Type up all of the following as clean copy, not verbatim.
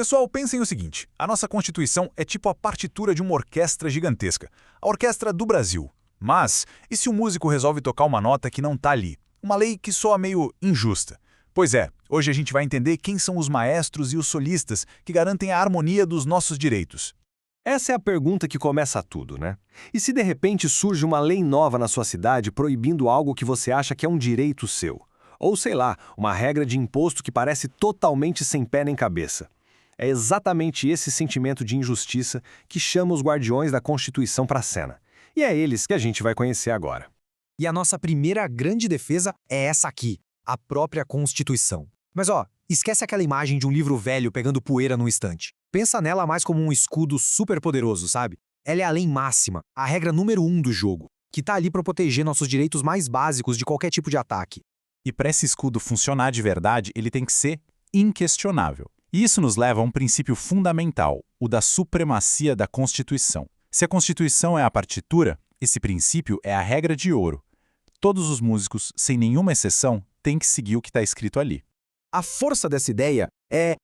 Pessoal, pensem o seguinte, a nossa Constituição é tipo a partitura de uma orquestra gigantesca, a Orquestra do Brasil. Mas, e se o músico resolve tocar uma nota que não tá ali? Uma lei que soa meio injusta. Pois é, hoje a gente vai entender quem são os maestros e os solistas que garantem a harmonia dos nossos direitos. Essa é a pergunta que começa tudo, né? E se de repente surge uma lei nova na sua cidade proibindo algo que você acha que é um direito seu? Ou, sei lá, uma regra de imposto que parece totalmente sem pé nem cabeça? É exatamente esse sentimento de injustiça que chama os guardiões da Constituição para a cena. E é eles que a gente vai conhecer agora. E a nossa primeira grande defesa é essa aqui, a própria Constituição. Mas esquece aquela imagem de um livro velho pegando poeira num estante. Pensa nela mais como um escudo super poderoso, sabe? Ela é a lei máxima, a regra número 1 do jogo, que tá ali para proteger nossos direitos mais básicos de qualquer tipo de ataque. E para esse escudo funcionar de verdade, ele tem que ser inquestionável. E isso nos leva a um princípio fundamental, o da supremacia da Constituição. Se a Constituição é a partitura, esse princípio é a regra de ouro. Todos os músicos, sem nenhuma exceção, têm que seguir o que está escrito ali. A força dessa ideia é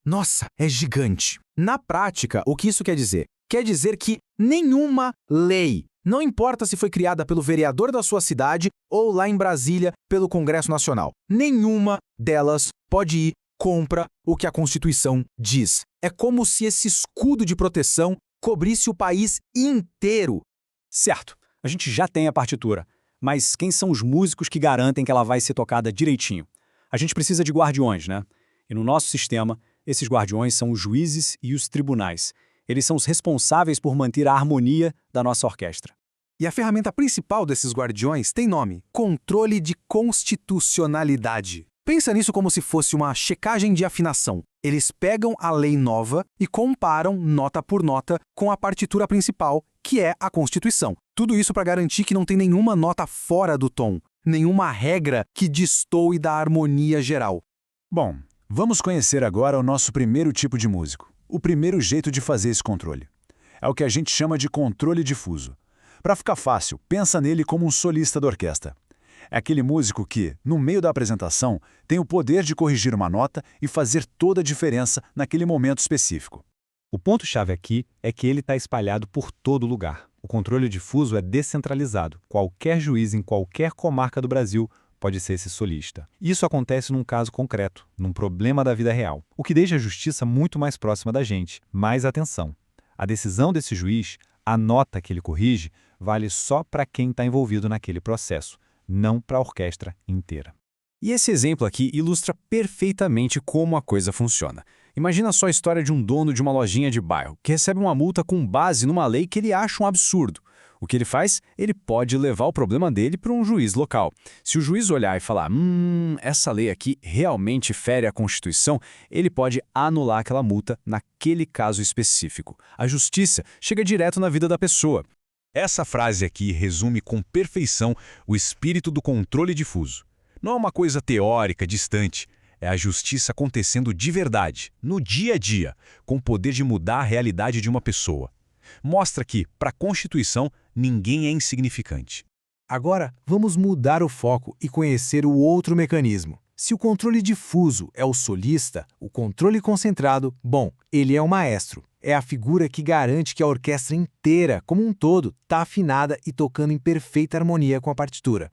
gigante. Na prática, o que isso quer dizer? Quer dizer que nenhuma lei, não importa se foi criada pelo vereador da sua cidade ou lá em Brasília pelo Congresso Nacional, nenhuma delas pode ir contra o que a Constituição diz. É como se esse escudo de proteção cobrisse o país inteiro. Certo, a gente já tem a partitura, mas quem são os músicos que garantem que ela vai ser tocada direitinho? A gente precisa de guardiões, né? E no nosso sistema, esses guardiões são os juízes e os tribunais. Eles são os responsáveis por manter a harmonia da nossa orquestra. E a ferramenta principal desses guardiões tem nome: controle de constitucionalidade. Pensa nisso como se fosse uma checagem de afinação. Eles pegam a lei nova e comparam, nota por nota, com a partitura principal, que é a Constituição. Tudo isso para garantir que não tem nenhuma nota fora do tom, nenhuma regra que destoe da harmonia geral. Bom, vamos conhecer agora o nosso primeiro tipo de músico. O primeiro jeito de fazer esse controle. É o que a gente chama de controle difuso. Para ficar fácil, pensa nele como um solista da orquestra. É aquele músico que, no meio da apresentação, tem o poder de corrigir uma nota e fazer toda a diferença naquele momento específico. O ponto-chave aqui é que ele está espalhado por todo lugar. O controle difuso é descentralizado. Qualquer juiz em qualquer comarca do Brasil pode ser esse solista. Isso acontece num caso concreto, num problema da vida real, o que deixa a justiça muito mais próxima da gente. Mais atenção. A decisão desse juiz, a nota que ele corrige, vale só para quem está envolvido naquele processo, não para a orquestra inteira. E esse exemplo aqui ilustra perfeitamente como a coisa funciona. Imagina só a história de um dono de uma lojinha de bairro que recebe uma multa com base numa lei que ele acha um absurdo. O que ele faz? Ele pode levar o problema dele para um juiz local. Se o juiz olhar e falar, essa lei aqui realmente fere a Constituição, ele pode anular aquela multa naquele caso específico. A justiça chega direto na vida da pessoa. Essa frase aqui resume com perfeição o espírito do controle difuso. Não é uma coisa teórica, distante. É a justiça acontecendo de verdade, no dia a dia, com o poder de mudar a realidade de uma pessoa. Mostra que, para a Constituição, ninguém é insignificante. Agora, vamos mudar o foco e conhecer o outro mecanismo. Se o controle difuso é o solista, o controle concentrado, ele é o maestro. É a figura que garante que a orquestra inteira, como um todo, está afinada e tocando em perfeita harmonia com a partitura.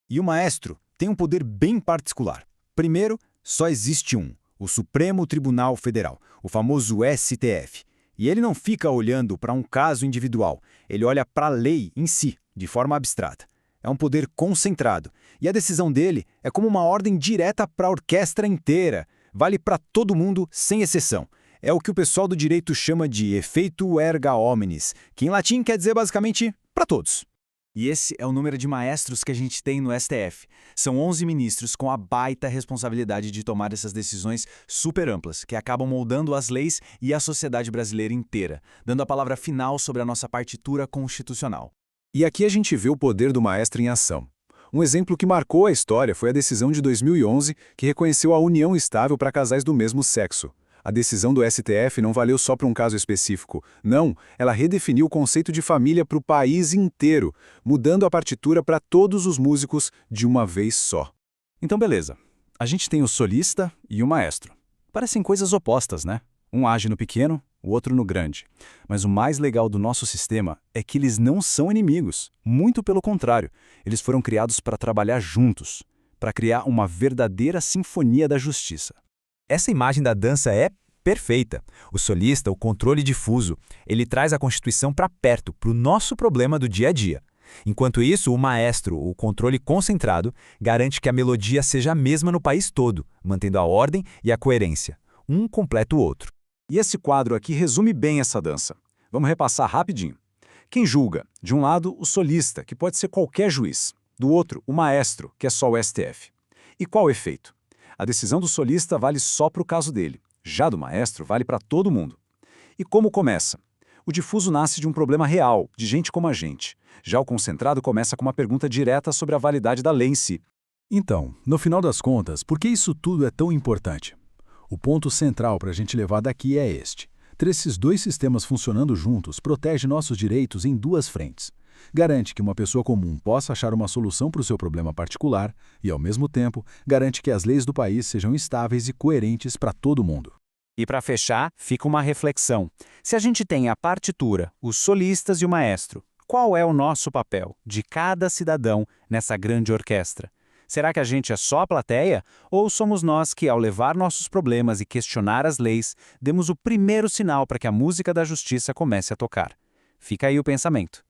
E o maestro tem um poder bem particular. Primeiro, só existe um, o Supremo Tribunal Federal, o famoso STF. E ele não fica olhando para um caso individual, ele olha para a lei em si, de forma abstrata. É um poder concentrado, e a decisão dele é como uma ordem direta para a orquestra inteira. Vale para todo mundo, sem exceção. É o que o pessoal do direito chama de efeito erga omnes, que em latim quer dizer basicamente para todos. E esse é o número de maestros que a gente tem no STF. São 11 ministros com a baita responsabilidade de tomar essas decisões super amplas, que acabam moldando as leis e a sociedade brasileira inteira, dando a palavra final sobre a nossa partitura constitucional. E aqui a gente vê o poder do maestro em ação. Um exemplo que marcou a história foi a decisão de 2011, que reconheceu a união estável para casais do mesmo sexo. A decisão do STF não valeu só para um caso específico. Não, ela redefiniu o conceito de família para o país inteiro, mudando a partitura para todos os músicos de uma vez só. Então beleza, a gente tem o solista e o maestro. Parecem coisas opostas, né? Um age no pequeno, o outro no grande. Mas o mais legal do nosso sistema é que eles não são inimigos. Muito pelo contrário, eles foram criados para trabalhar juntos, para criar uma verdadeira sinfonia da justiça. Essa imagem da dança é perfeita. O solista, o controle difuso, ele traz a Constituição para perto, para o nosso problema do dia a dia. Enquanto isso, o maestro, o controle concentrado, garante que a melodia seja a mesma no país todo, mantendo a ordem e a coerência. Um completa o outro. E esse quadro aqui resume bem essa dança. Vamos repassar rapidinho. Quem julga? De um lado, o solista, que pode ser qualquer juiz. Do outro, o maestro, que é só o STF. E qual o efeito? A decisão do solista vale só para o caso dele. Já do maestro, vale para todo mundo. E como começa? O difuso nasce de um problema real, de gente como a gente. Já o concentrado começa com uma pergunta direta sobre a validade da lei em si. Então, no final das contas, por que isso tudo é tão importante? O ponto central para a gente levar daqui é este. Ter esses dois sistemas funcionando juntos protege nossos direitos em duas frentes. Garante que uma pessoa comum possa achar uma solução para o seu problema particular e, ao mesmo tempo, garante que as leis do país sejam estáveis e coerentes para todo mundo. E para fechar, fica uma reflexão. Se a gente tem a partitura, os solistas e o maestro, qual é o nosso papel, de cada cidadão, nessa grande orquestra? Será que a gente é só a plateia? Ou somos nós que, ao levar nossos problemas e questionar as leis, demos o primeiro sinal para que a música da justiça comece a tocar? Fica aí o pensamento.